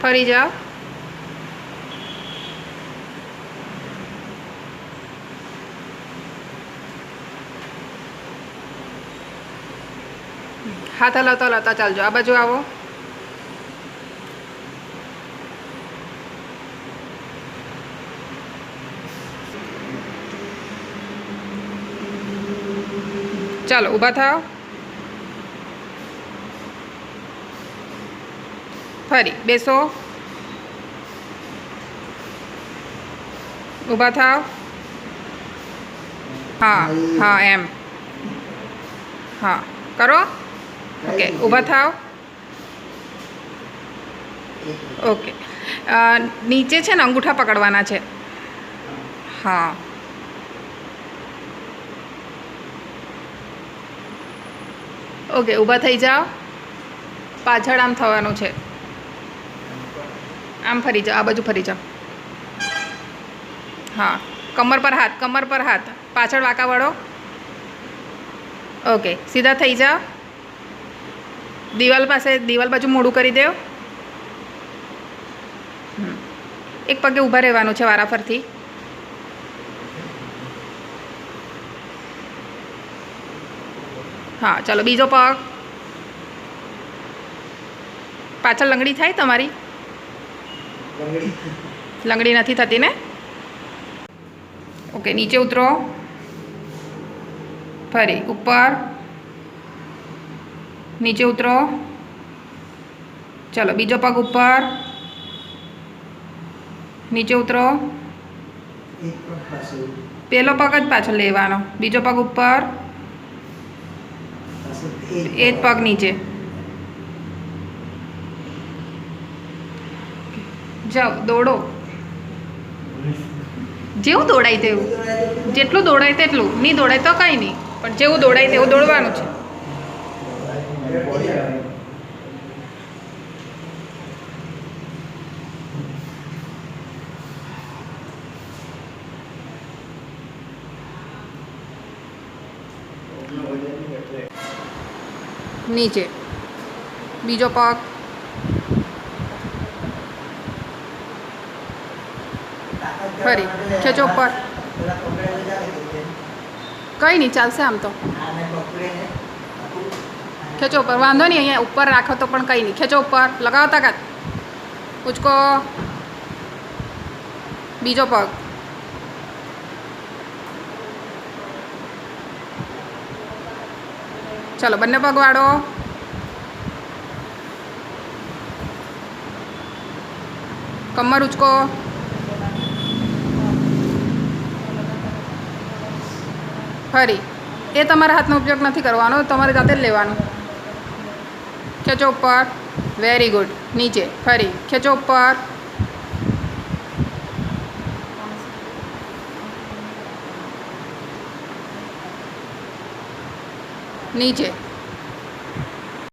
ફરી જાઓ. હાથ હલાવતા હલાવતા ચાલજો. આ બાજુ આવો. ચાલો ઊભા થાઓ. ફરી બેસો. ઊભા થાઓ. હા હા એમ. હા કરો. ઓકે ઊભા થાઓ. ઓકે નીચે છે ને અંગૂઠા પકડવાના છે. હા ઓકે ઊભા થઈ જાઓ. પાછળ આમ થવાનું છે. આમ ફરી જાઓ. આ બાજુ ફરી જાઓ. હા કમર પર હાથ, કમર પર હાથ. પાછળ વાંકા વળો. ઓકે સીધા થઈ જાઓ. દિવાલ પાસે, દિવાલ બાજુ મોઢું કરી દો. એક પગે ઊભા રહેવાનું છે વારાફરતી. હા ચાલો બીજો પગ. પાછળ લંગડી થાય તમારી? લંગડી નથી થતી ને? ઓકે નીચે ઉતરો. ફરી ઉપર. નીચે ઉતરો. ચલો બીજો પગ ઉપર. નીચે ઉતરો. પેલો પગ જ પાછળ લેવાનો. બીજો પગ ઉપર. એ જ પગ નીચે. જાઓ દોડો. જેવું દોડાય તેવું. જેટલું દોડાય તેટલું. નહીં દોડાય તો કંઈ નહીં, પણ જેવું દોડાય તેવું દોડવાનું છે. નીચે બીજો પગ. ફરી ખેંચો ઉપર. કંઈ નહીં ચાલશે આમ તો. ખેંચો ઉપર. વાંધો નહીં, અહીંયા ઉપર રાખો તો પણ કંઈ નહીં. ખેંચો ઉપર. લગાવો તાકાત. ઉચકો. બીજો પગ. ચલો બંને પગ વાળો. કમર ઉચકો. ફરી એ તમારા હાથનો ઉપયોગ નથી કરવાનો, તમારે જાતે જ લેવાનું. ખેંચો ઉપર. Very good. નીચે. ફરી ખેંચો ઉપર. નીચે.